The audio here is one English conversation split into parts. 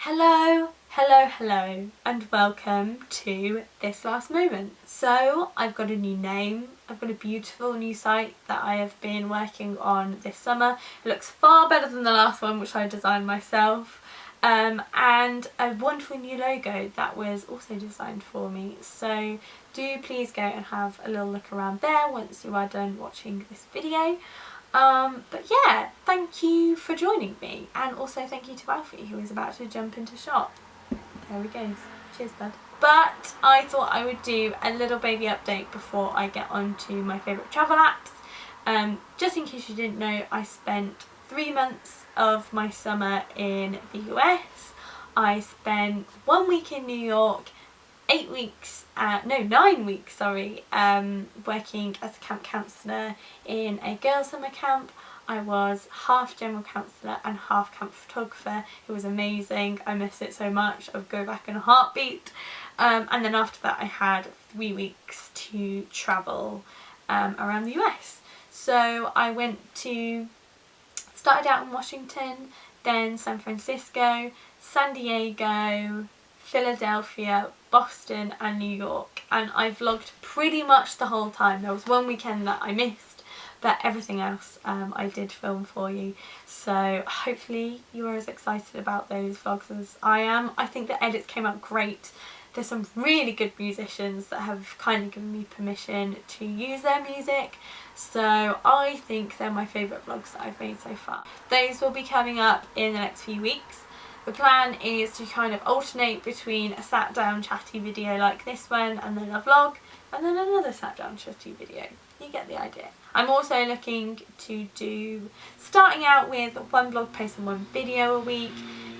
Hello, and welcome to This Last Moment. So, I've got a new name, I've got a beautiful new site that I have been working on this summer. It looks far better than the last one, which I designed myself, and a wonderful new logo that was also designed for me. So, do please go and have a little look around there once you are done watching this video. But yeah, thank you for joining me, and also thank you to Alfie, who is about to jump into shot. There he goes. Cheers, bud. But I thought I would do a little baby update before I get on to my favourite travel apps. Just in case you didn't know, I spent 3 months of my summer in the US. I spent 1 week in New York, 9 weeks, working as a camp counsellor in a girls' summer camp. I was half general counsellor and half camp photographer. It was amazing. I missed it so much. I would go back in a heartbeat. And then after that I had 3 weeks to travel around the US. So I started out in Washington, then San Francisco, San Diego, Philadelphia, Boston and New York, and I vlogged pretty much the whole time. There was one weekend that I missed, but everything else I did film for you. So hopefully you are as excited about those vlogs as I am. I think the edits came out great. There's some really good musicians that have kind of given me permission to use their music, so I think they're my favourite vlogs that I've made so far. Those will be coming up in the next few weeks. The plan is to kind of alternate between a sat down chatty video like this one and then a vlog and then another sat down chatty video. You get the idea. I'm also looking to starting out with 1 blog post and 1 video a week.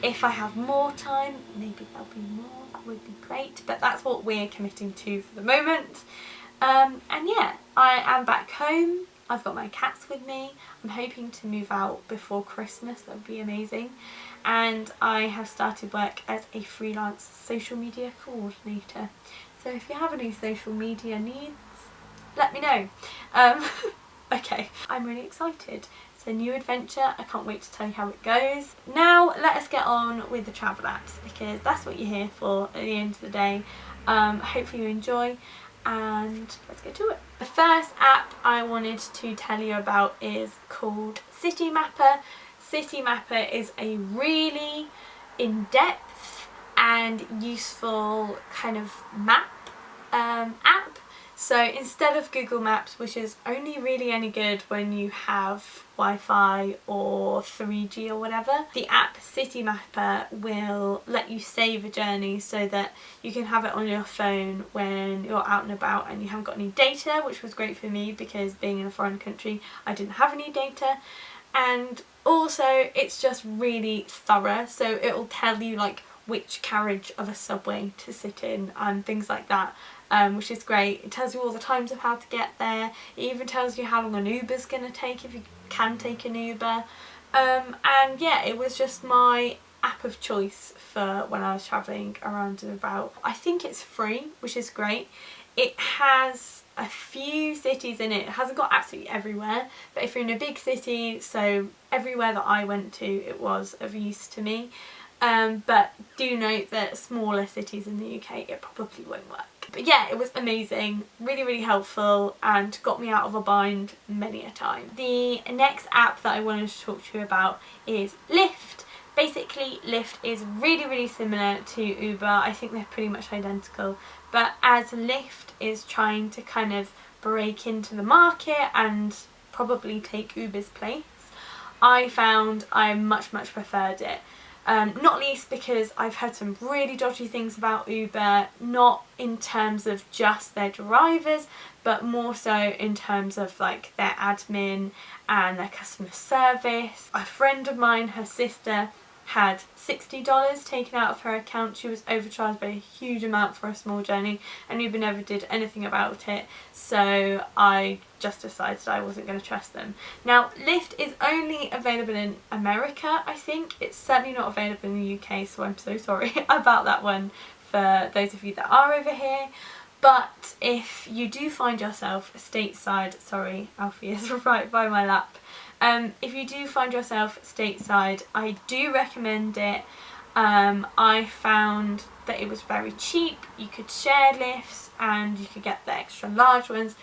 If I have more time, maybe there'll be more, that would be great, but that's what we're committing to for the moment. And yeah, I am back home. I've got my cats with me. I'm hoping to move out before Christmas, that would be amazing. And I have started work as a freelance social media coordinator. So if you have any social media needs, let me know. Okay, I'm really excited. It's a new adventure. I can't wait to tell you how it goes. Now let us get on with the travel apps, because that's what you're here for at the end of the day. Hopefully you enjoy, and let's get to it. The first app I wanted to tell you about is called City Mapper. City Mapper is a really in-depth and useful kind of map app. So instead of Google Maps, which is only really any good when you have Wi-Fi or 3G or whatever, the app City Mapper will let you save a journey so that you can have it on your phone when you're out and about and you haven't got any data, which was great for me because being in a foreign country I didn't have any data. And also it's just really thorough, so it will tell you like which carriage of a subway to sit in and things like that, which is great. It tells you all the times of how to get there. It even tells you how long an Uber's going to take, if you can take an Uber. And yeah, it was just my app of choice for when I was travelling around and about. I think it's free, which is great. It has a few cities in it. It hasn't got absolutely everywhere, but if you're in a big city, so everywhere that I went to, it was of use to me. But do note that smaller cities in the UK, it probably won't work. But yeah, it was amazing, really, really helpful, and got me out of a bind many a time. The next app that I wanted to talk to you about is Lyft. Basically, Lyft is really, really similar to Uber. I think they're pretty much identical. But as Lyft is trying to kind of break into the market and probably take Uber's place, I found I much preferred it. Not least because I've heard some really dodgy things about Uber, not in terms of just their drivers, but more so in terms of like their admin and their customer service. A friend of mine, her sister, had $60 taken out of her account. She was overcharged by a huge amount for a small journey, and Uber never did anything about it, so I just decided I wasn't going to trust them. Now, Lyft is only available in America, I think. It's certainly not available in the UK, so I'm so sorry about that one for those of you that are over here. But if you do find yourself stateside, sorry, Alfie is right by my lap. If you do find yourself stateside, I do recommend it. I found that it was very cheap. You could share lifts and you could get the extra large ones.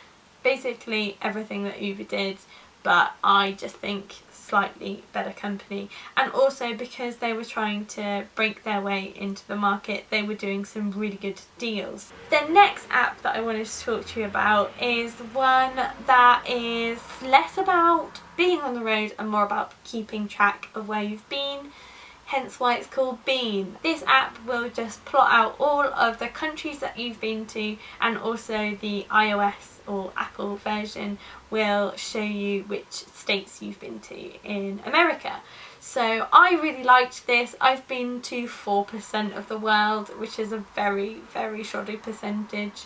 Basically everything that Uber did, but I just think slightly better company. And also because they were trying to break their way into the market, they were doing some really good deals. The next app that I wanted to talk to you about is one that is less about being on the road and more about keeping track of where you've been. Hence why it's called Bean. This app will just plot out all of the countries that you've been to, and also the iOS or Apple version will show you which states you've been to in America. So I really liked this. I've been to 4% of the world, which is a very, very shoddy percentage.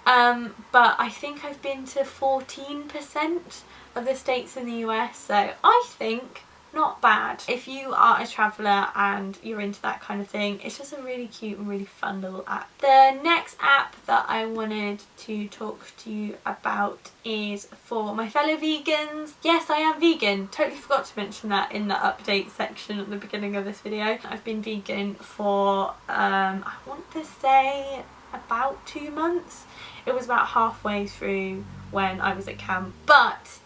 But I think I've been to 14% of the states in the US, so I think not bad. If you are a traveller and you're into that kind of thing, it's just a really cute and really fun little app. The next app that I wanted to talk to you about is for my fellow vegans. Yes, I am vegan. Totally forgot to mention that in the update section at the beginning of this video. I've been vegan for, I want to say about 2 months. It was about halfway through when I was at camp, but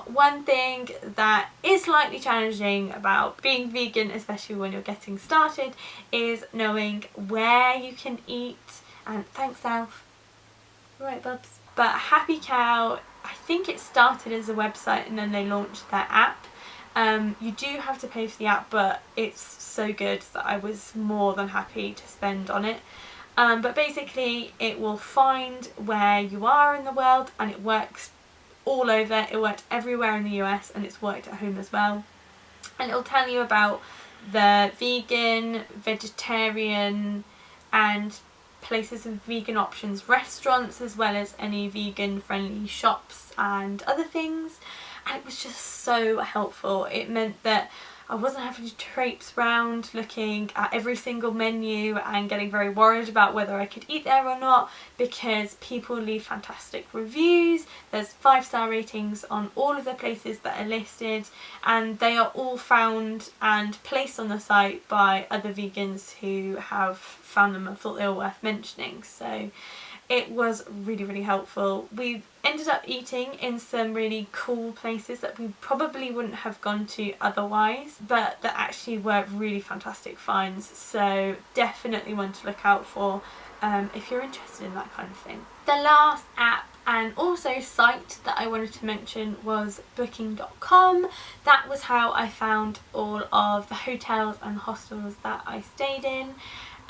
one thing that is slightly challenging about being vegan, especially when you're getting started, is knowing where you can eat. And thanks, Alf. Right, bubs. But Happy Cow, I think it started as a website and then they launched their app. You do have to pay for the app, but it's so good that I was more than happy to spend on it. But basically it will find where you are in the world, and it works all over. It worked everywhere in the US and it's worked at home as well. And it'll tell you about the vegan, vegetarian and places of vegan options, restaurants, as well as any vegan friendly shops and other things. And it was just so helpful. It meant that I wasn't having to traipse around looking at every single menu and getting very worried about whether I could eat there or not, because people leave fantastic reviews. There's 5-star ratings on all of the places that are listed, and they are all found and placed on the site by other vegans who have found them and thought they were worth mentioning. So it was really, really helpful. We ended up eating in some really cool places that we probably wouldn't have gone to otherwise, but that actually were really fantastic finds. So definitely one to look out for if you're interested in that kind of thing. The last app and also site that I wanted to mention was Booking.com. That was how I found all of the hotels and hostels that I stayed in.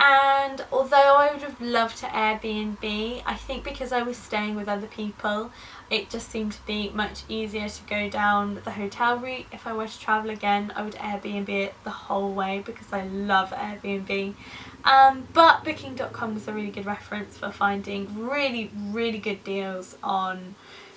And although I would have loved to Airbnb, I think because I was staying with other people, it just seemed to be much easier to go down the hotel route. If I were to travel again, I would Airbnb it the whole way because I love Airbnb. But Booking.com was a really good reference for finding really, really good deals on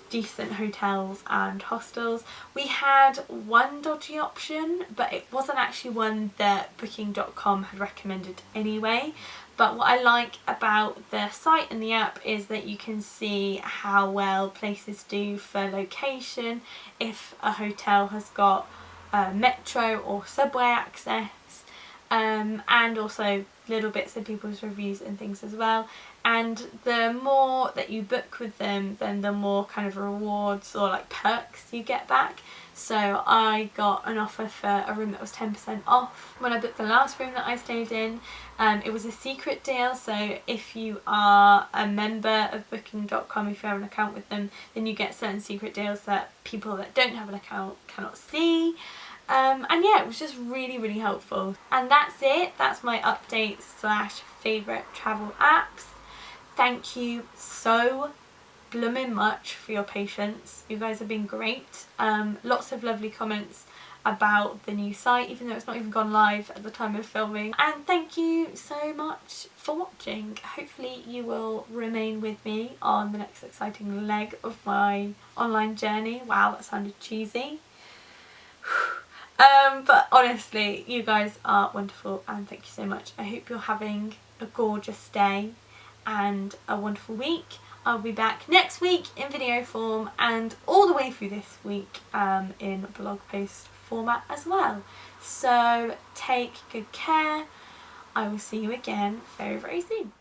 decent hotels and hostels. We had one dodgy option, but it wasn't actually one that Booking.com had recommended anyway. But what I like about the site and the app is that you can see how well places do for location, if a hotel has got metro or subway access, and also little bits of people's reviews and things as well. And the more that you book with them, then the more kind of rewards or like perks you get back. So I got an offer for a room that was 10% off when I booked the last room that I stayed in. It was a secret deal, so if you are a member of Booking.com, if you have an account with them, then you get certain secret deals that people that don't have an account cannot see. And yeah, it was just really, really helpful. And that's it. That's my updates / favourite travel apps. Thank you so blooming much for your patience. You guys have been great. Lots of lovely comments about the new site, even though it's not even gone live at the time of filming. And thank you so much for watching. Hopefully you will remain with me on the next exciting leg of my online journey. Wow, that sounded cheesy. But honestly, you guys are wonderful and thank you so much. I hope you're having a gorgeous day and a wonderful week. I'll be back next week in video form and all the way through this week in blog post form. format as well. So take good care. I will see you again very, very soon.